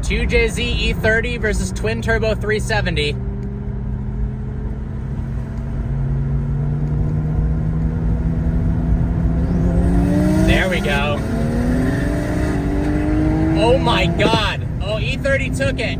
2JZ E30 versus twin turbo 370. There we go. Oh my God. Oh, E30 took it.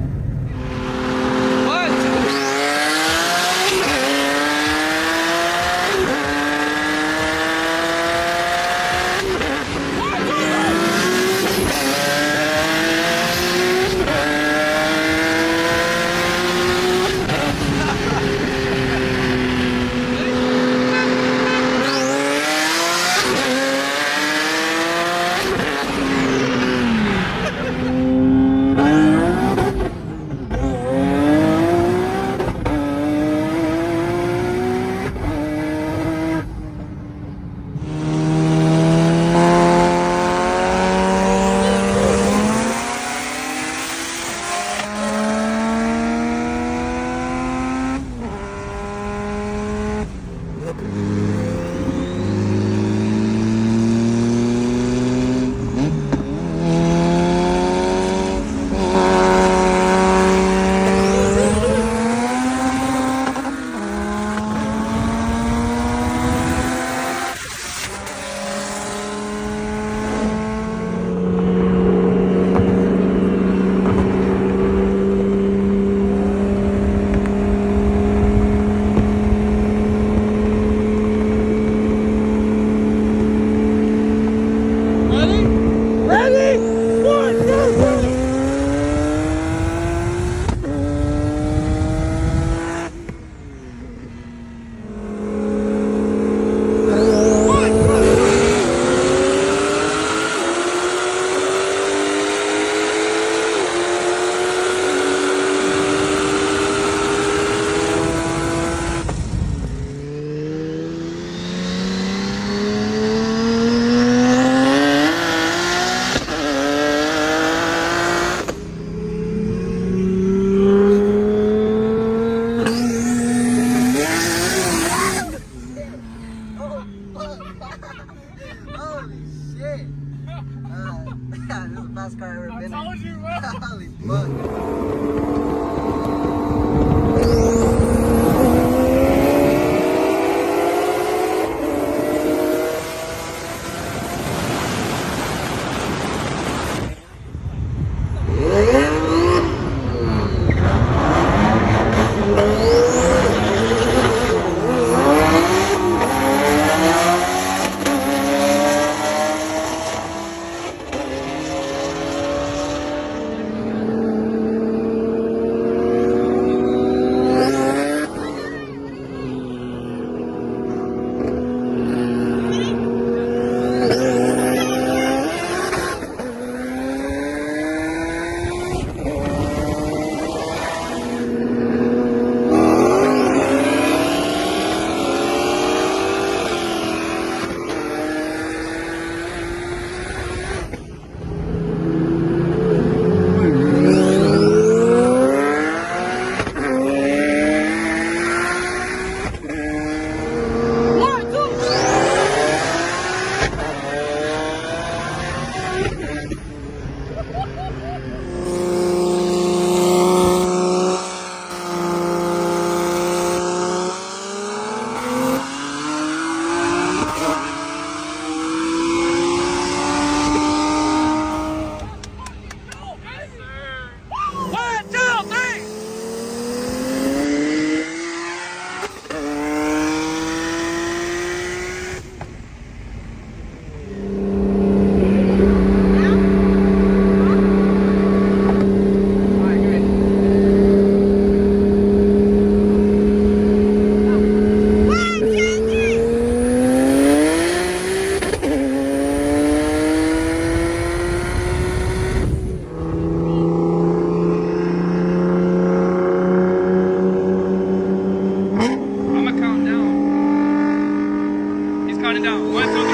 Count it down. 1, 2, 3.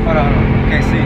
Hold on, can't see.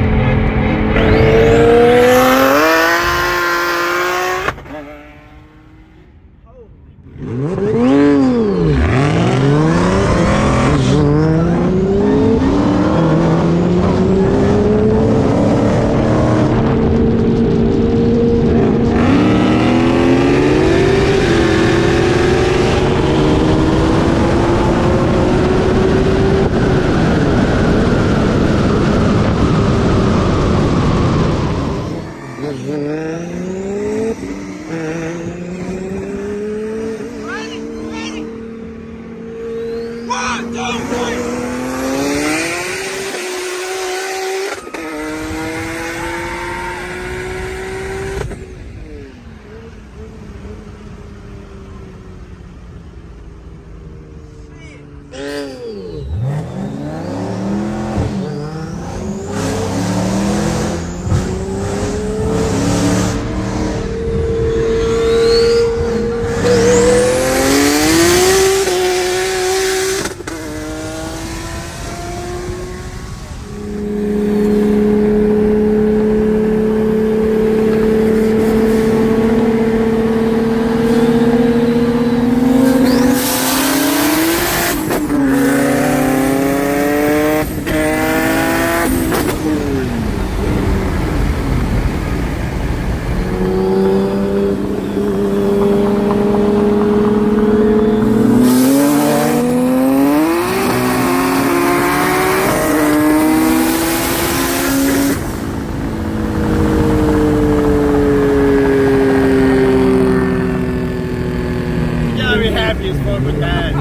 Happy as fuck with that.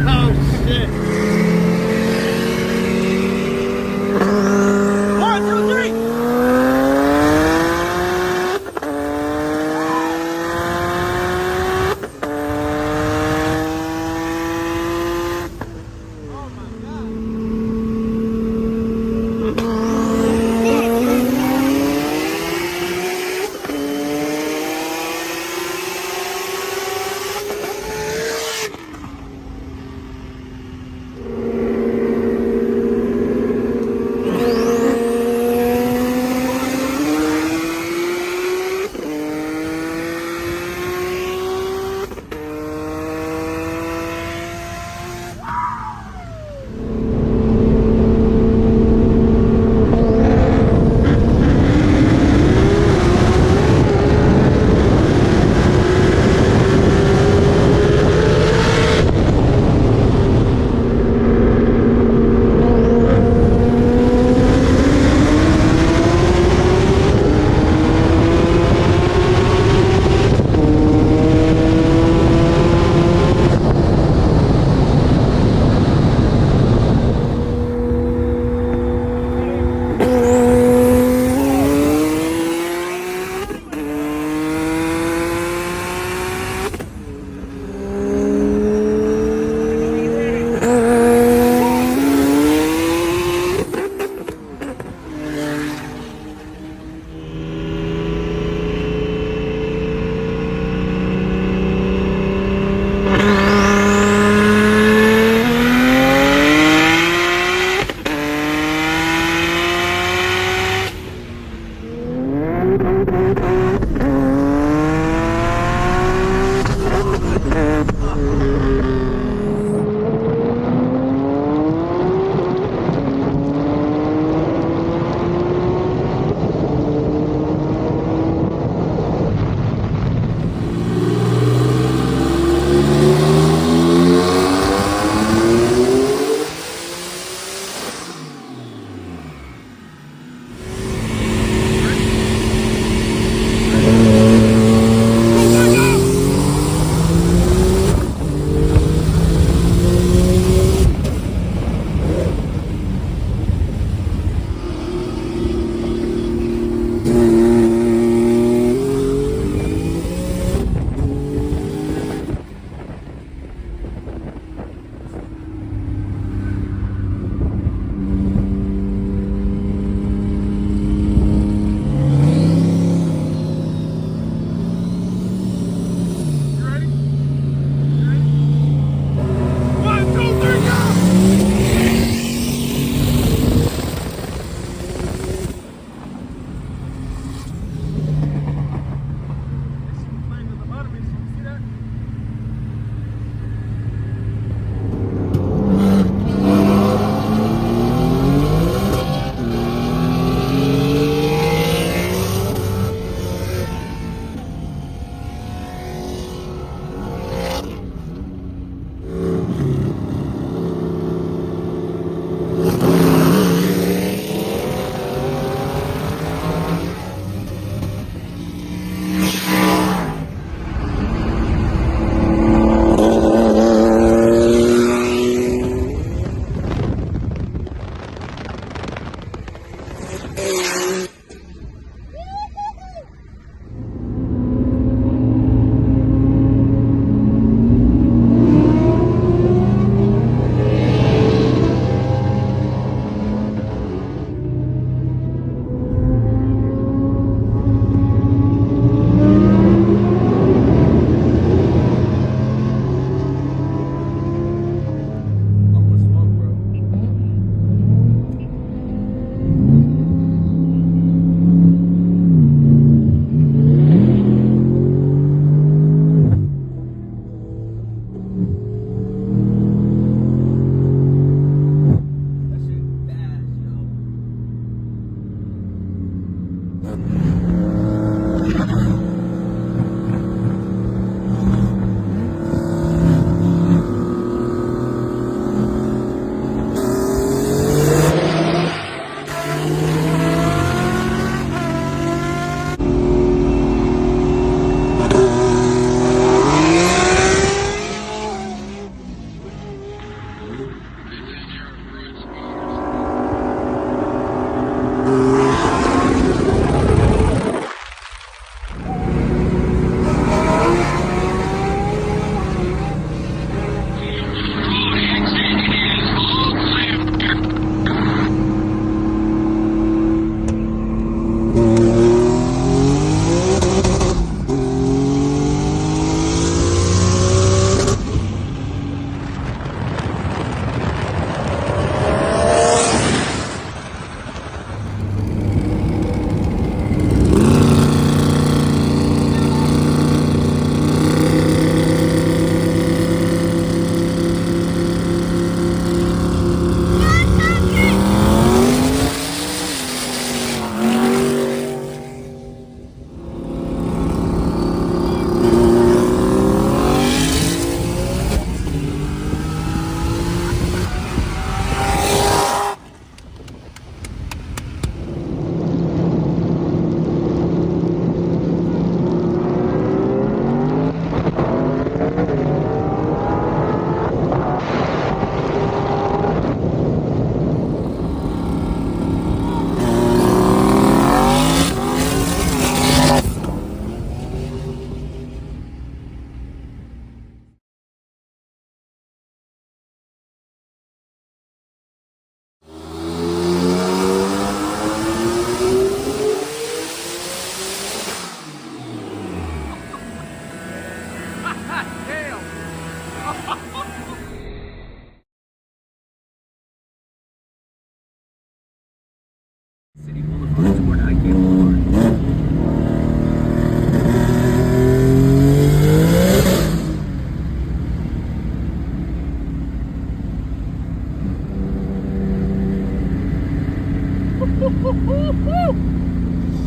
Oh shit. 1, 2, 3. Oh my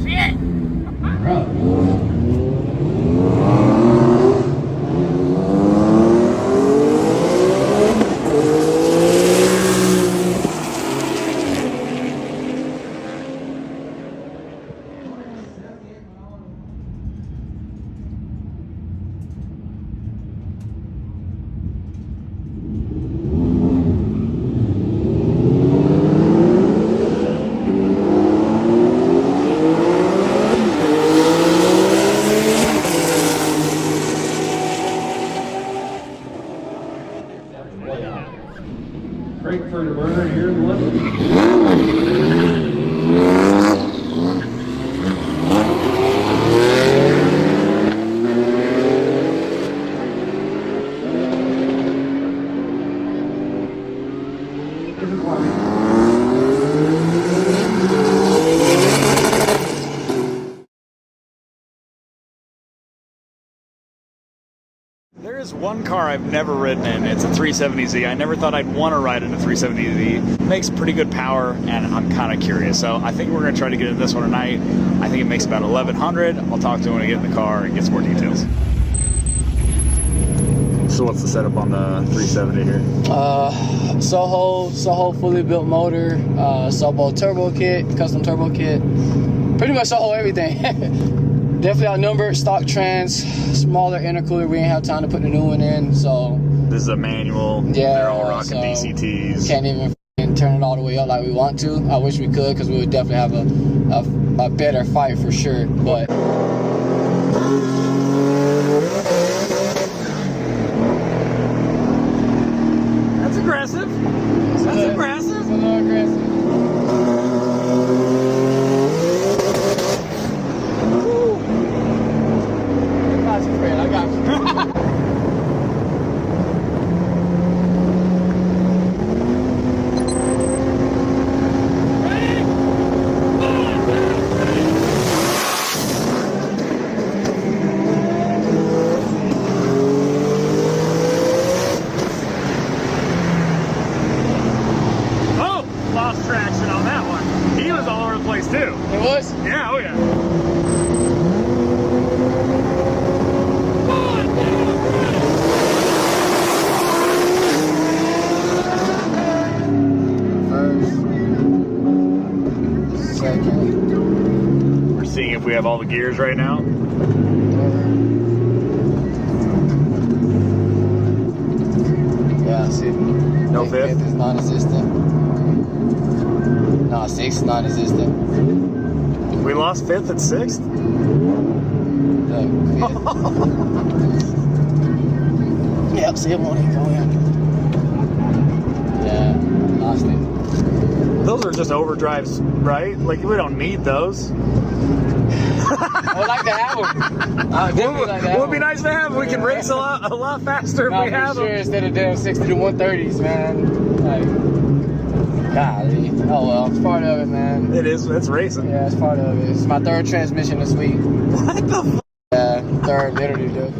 Shit! Frankfurt burner here in London. There is one car I've never ridden in. It's a 370Z. I never thought I'd want to ride in a 370Z. It makes pretty good power, and I'm kind of curious. So I think we're going to try to get in this one tonight. I think it makes about 1,100. I'll talk to him when I get in the car and get some more details. So what's the setup on the 370 here? Soho fully built motor, Soho turbo kit, custom turbo kit. Pretty much Soho everything. Definitely outnumbered, stock trans, smaller intercooler. We ain't have time to put the new one in, so. This is a manual. Yeah, they're all rocking so DCTs. Can't even turn it all the way up like we want to. I wish we could, because we would definitely have a better fight for sure, but. That's aggressive. That's aggressive. It's a little aggressive. I got you. Oh, lost traction on that one. He was all over the place too. It was? Yeah, oh yeah. We're seeing if we have all the gears right now. Yeah, see. No fifth? Fifth is non-existent. No, sixth is non-existent. We lost fifth and sixth? Look, yep, see it won't even go in. Yeah, lost it. Those are just overdrives, right? Like, we don't need those. I would like to have them. I would definitely like to have It would be them. nice to have. We can race a lot faster if Nah, we for have sure, them. instead of doing 60 to 130s, man. Like, golly. Oh well, it's part of it, man. It is. It's racing. Yeah, it's part of it. It's my third transmission this week. What the? Yeah, third, literally, dude.